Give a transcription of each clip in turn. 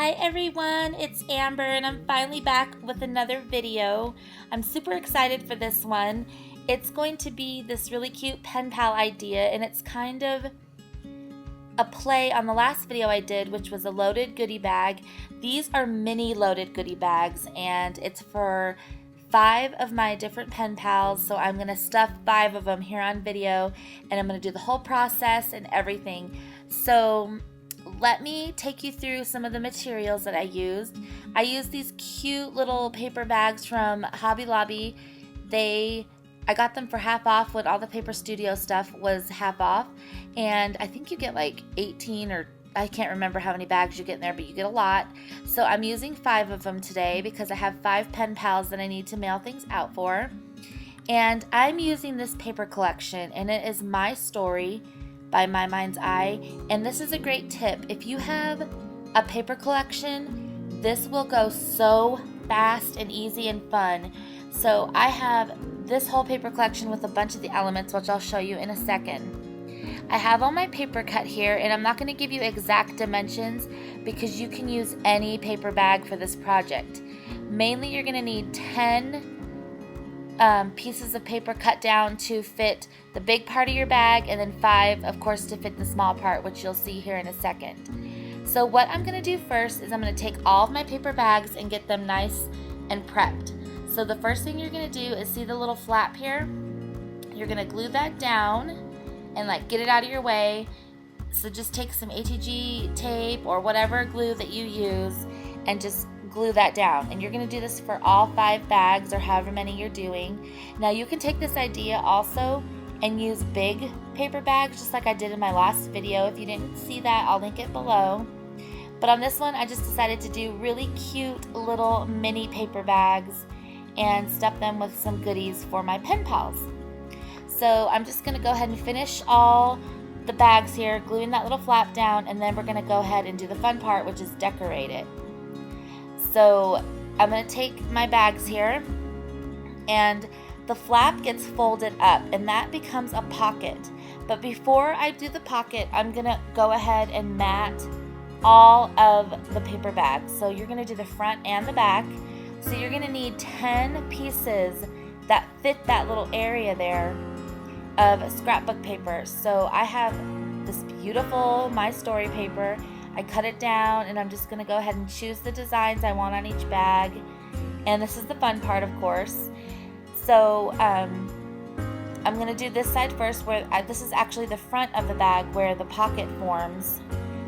Hi everyone, it's Amber and I'm finally back with another video. I'm super excited for this one. It's going to be this really cute pen pal idea, and it's kind of a play on the last video I did, which was a loaded goodie bag. These are mini loaded goodie bags, and it's for 5 of my different pen pals. So I'm going to stuff 5 of them here on video, and I'm going to do the whole process and everything. So let me take you through some of the materials that I used. I used these cute little paper bags from Hobby Lobby. I got them for half off when all the Paper Studio stuff was half off, and I think you get like 18, or I can't remember how many bags you get in there, but you get a lot. So I'm using 5 of them today because I have 5 pen pals that I need to mail things out for. And I'm using this paper collection, and it is My Story by My Mind's Eye. And this is a great tip. If you have a paper collection, this will go so fast and easy and fun. So I have this whole paper collection with a bunch of the elements, which I'll show you in a second. I have all my paper cut here, and I'm not going to give you exact dimensions because you can use any paper bag for this project. Mainly you're going to need 10 pieces of paper cut down to fit the big part of your bag, and then 5, of course, to fit the small part, which you'll see here in a second. So what I'm going to do first is I'm going to take all of my paper bags and get them nice and prepped. So the first thing you're going to do is see the little flap here. You're going to glue that down and get it out of your way. So just take some ATG tape or whatever glue that you use and just glue that down. And you're going to do this for all 5 bags or however many you're doing. Now you can take this idea also and use big paper bags just like I did in my last video. If you didn't see that, I'll link it below. But on this one, I just decided to do really cute little mini paper bags and stuff them with some goodies for my pen pals. So I'm just going to go ahead and finish all the bags here, gluing that little flap down, and then we're going to go ahead and do the fun part, which is decorate it. So I'm going to take my bags here, and the flap gets folded up, and that becomes a pocket. But before I do the pocket, I'm going to go ahead and mat all of the paper bags. So you're going to do the front and the back. So you're going to need 10 pieces that fit that little area there of scrapbook paper. So I have this beautiful My Story paper. I cut it down, and I'm just going to go ahead and choose the designs I want on each bag. And this is the fun part, of course. So I'm going to do this side first, where this is actually the front of the bag where the pocket forms.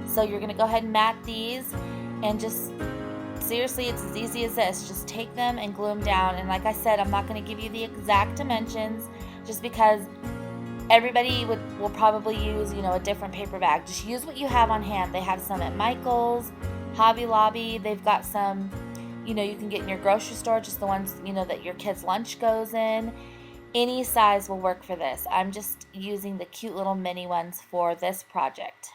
So you're going to go ahead and mat these, and just seriously, it's as easy as this. Just take them and glue them down. And like I said, I'm not going to give you the exact dimensions just because everybody will probably use, a different paper bag. Just use what you have on hand. They have some at Michael's, Hobby Lobby. They've got some, you can get in your grocery store, just the ones, that your kid's lunch goes in. Any size will work for this. I'm just using the cute little mini ones for this project.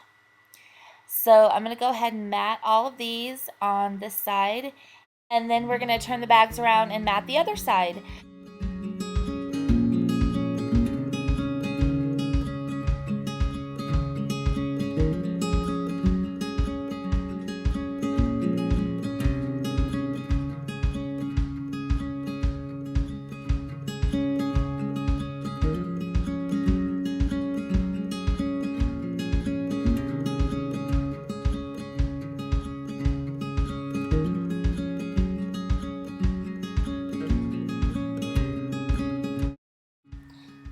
So I'm going to go ahead and mat all of these on this side, and then we're going to turn the bags around and mat the other side.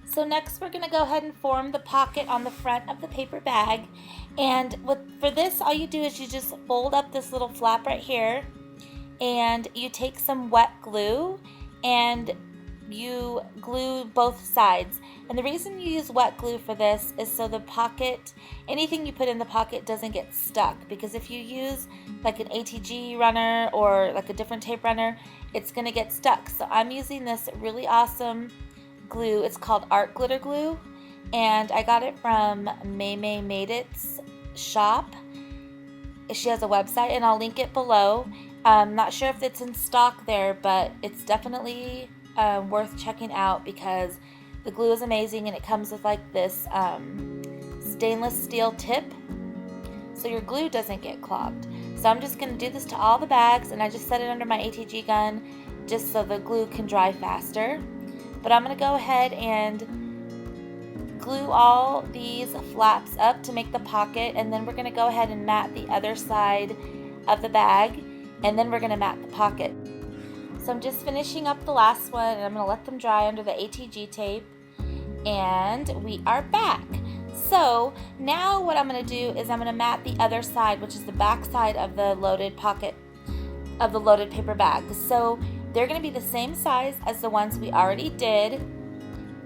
So next we're going to go ahead and form the pocket on the front of the paper bag. And for this, all you do is you just fold up this little flap right here, and you take some wet glue and you glue both sides. And the reason you use wet glue for this is so the pocket, anything you put in the pocket doesn't get stuck. Because if you use like an ATG runner or like a different tape runner, it's going to get stuck. So I'm using this really awesome glue. It's called Art Glitter Glue, and I got it from May Made It's shop. She has a website, and I'll link it below. I'm not sure if it's in stock there, but it's definitely worth checking out because the glue is amazing, and it comes with this stainless steel tip, so your glue doesn't get clogged. So I'm just going to do this to all the bags, and I just set it under my ATG gun just so the glue can dry faster. But I'm going to go ahead and glue all these flaps up to make the pocket, and then we're going to go ahead and mat the other side of the bag, and then we're going to mat the pocket. So I'm just finishing up the last one, and I'm going to let them dry under the ATG tape, and we are back. So now what I'm going to do is I'm going to mat the other side, which is the back side of the loaded pocket of the loaded paper bag. So they're going to be the same size as the ones we already did,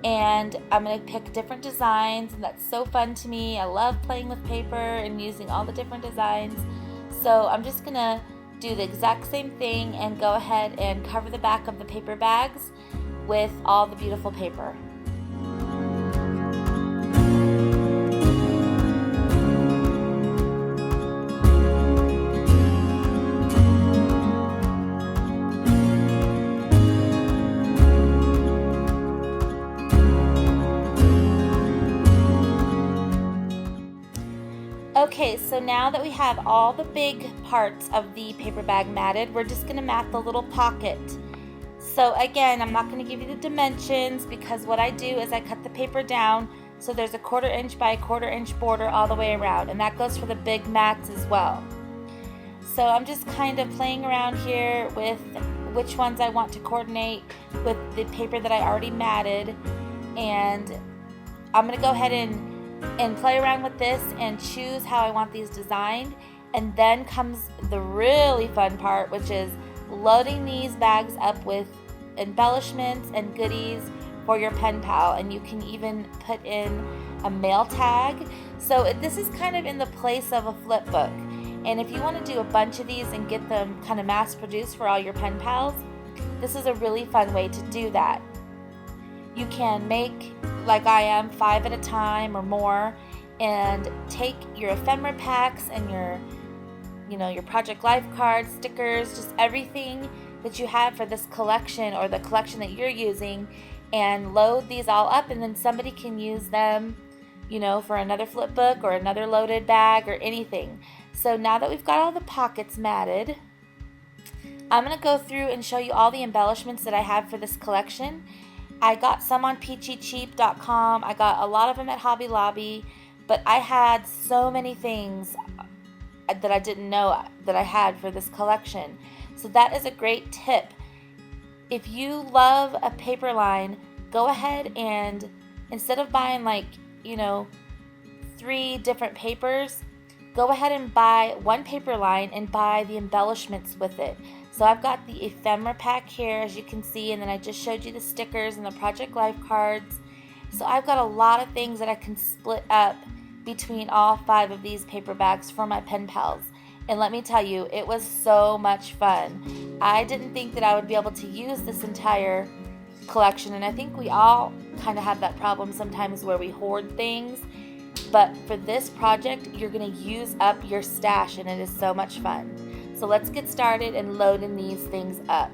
and I'm going to pick different designs, and that's so fun to me. I love playing with paper and using all the different designs. So I'm just going to do the exact same thing and go ahead and cover the back of the paper bags with all the beautiful paper. Okay, so now that we have all the big parts of the paper bag matted, we're just going to mat the little pocket. So again, I'm not going to give you the dimensions because what I do is I cut the paper down so there's a 1/4 inch by 1/4 inch border all the way around, and that goes for the big mats as well. So I'm just kind of playing around here with which ones I want to coordinate with the paper that I already matted, and I'm going to go ahead and play around with this and choose how I want these designed. And then comes the really fun part, which is loading these bags up with embellishments and goodies for your pen pal, and you can even put in a mail tag. So this is kind of in the place of a flip book, and if you want to do a bunch of these and get them kind of mass produced for all your pen pals, this is a really fun way to do that. You can make, like I am, 5 at a time or more, and take your ephemera packs and your Project Life cards, stickers, just everything that you have for this collection or the collection that you're using, and load these all up, and then somebody can use them, for another flip book or another loaded bag or anything. So now that we've got all the pockets matted, I'm going to go through and show you all the embellishments that I have for this collection. I got some on peachycheap.com. I got a lot of them at Hobby Lobby, but I had so many things that I didn't know that I had for this collection. So that is a great tip. If you love a paper line, go ahead and instead of buying 3 different papers, go ahead and buy one paper line and buy the embellishments with it. So I've got the ephemera pack here, as you can see, and then I just showed you the stickers and the Project Life cards. So I've got a lot of things that I can split up between all 5 of these paper bags for my pen pals. And let me tell you, it was so much fun. I didn't think that I would be able to use this entire collection, and I think we all kind of have that problem sometimes where we hoard things. But for this project, you're going to use up your stash, and it is so much fun. So let's get started and loading these things up.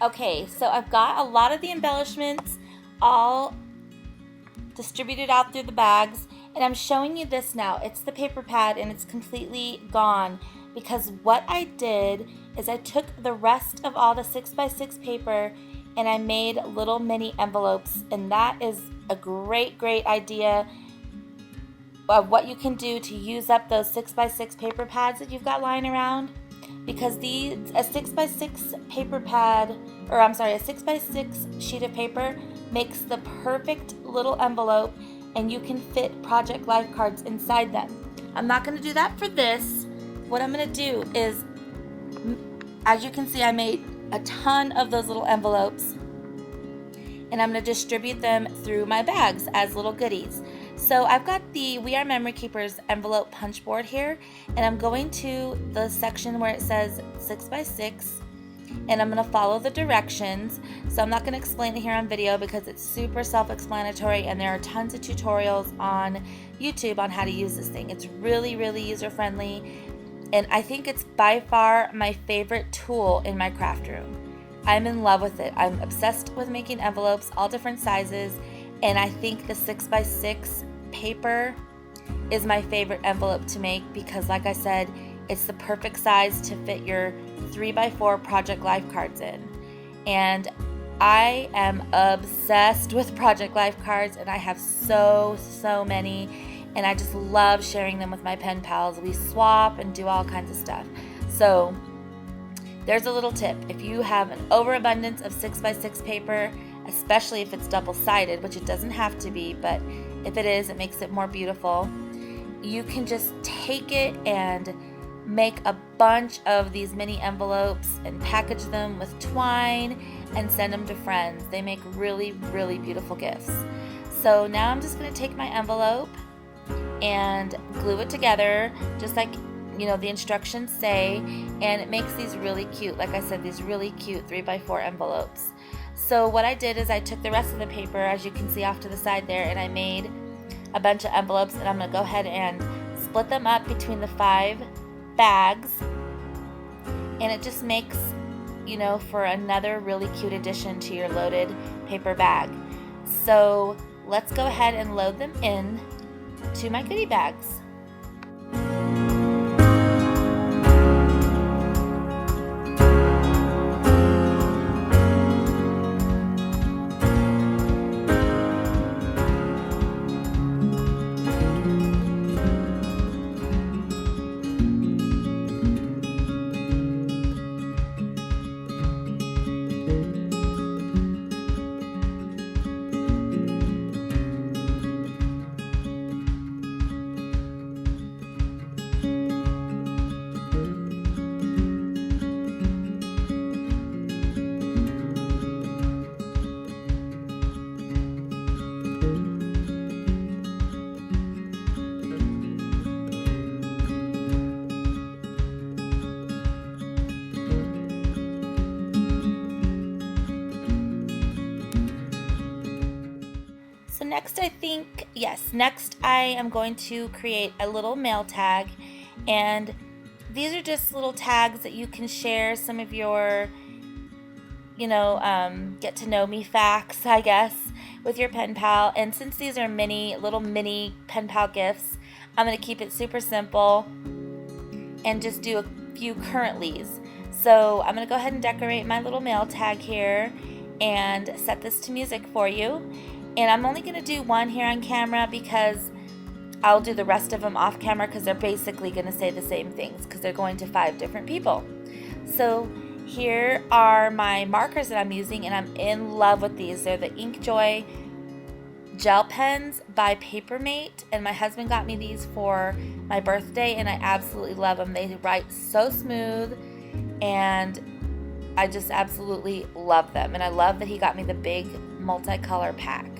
Okay, so I've got a lot of the embellishments all distributed out through the bags, and I'm showing you this now. It's the paper pad and it's completely gone because what I did is I took the rest of all the 6x6 paper and I made little mini envelopes, and that is a great idea of what you can do to use up those 6x6 paper pads that you've got lying around, because a 6x6 paper pad, or I'm sorry, a 6x6 sheet of paper makes the perfect little envelope, and you can fit Project Life cards inside them. I'm not going to do that for this. What I'm going to do is, as you can see, I made a ton of those little envelopes, and I'm going to distribute them through my bags as little goodies. So I've got the We Are Memory Keepers envelope punch board here, and I'm going to the section where it says 6x6, and I'm going to follow the directions. So I'm not going to explain it here on video because it's super self-explanatory, and there are tons of tutorials on YouTube on how to use this thing. It's really user-friendly, and I think it's by far my favorite tool in my craft room. I'm in love with it. I'm obsessed with making envelopes, all different sizes, and I think the 6x6 paper is my favorite envelope to make because, like I said, it's the perfect size to fit your 3x4 Project Life cards in. And I am obsessed with Project Life cards, and I have so many, and I just love sharing them with my pen pals. We swap and do all kinds of stuff. So there's a little tip. If you have an overabundance of 6x6 paper, especially if it's double-sided, which it doesn't have to be, but if it is, it makes it more beautiful. You can just take it and make a bunch of these mini envelopes and package them with twine and send them to friends. They make really beautiful gifts. So now I'm just going to take my envelope and glue it together, just like the instructions say, and it makes these really cute, like I said, these really cute 3x4 envelopes. So what I did is I took the rest of the paper, as you can see off to the side there, and I made a bunch of envelopes, and I'm going to go ahead and split them up between the 5 bags, and it just makes, for another really cute addition to your loaded paper bag. So let's go ahead and load them in to my goodie bags. Next I am going to create a little mail tag, and these are just little tags that you can share some of your, get to know me facts, I guess, with your pen pal. And since these are little mini pen pal gifts, I'm going to keep it super simple and just do a few currentlies. So I'm going to go ahead and decorate my little mail tag here and set this to music for you. And I'm only going to do one here on camera because I'll do the rest of them off camera, because they're basically going to say the same things because they're going to 5 different people. So here are my markers that I'm using, and I'm in love with these. They're the Inkjoy gel pens by Papermate, and my husband got me these for my birthday, and I absolutely love them. They write so smooth, and I just absolutely love them. And I love that he got me the big multicolor pack.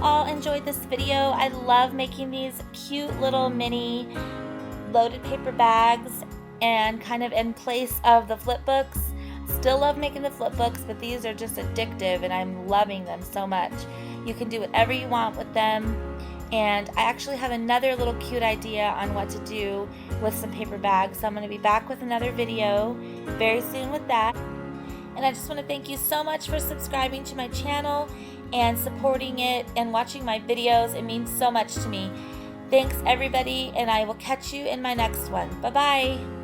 all enjoyed this video. I love making these cute little mini loaded paper bags and kind of in place of the flip books. Still love making the flip books, but these are just addictive and I'm loving them so much. You can do whatever you want with them. And I actually have another little cute idea on what to do with some paper bags. So I'm going to be back with another video very soon with that. And I just want to thank you so much for subscribing to my channel and supporting it and watching my videos. It means so much to me. Thanks everybody, and I will catch you in my next one. Bye-bye.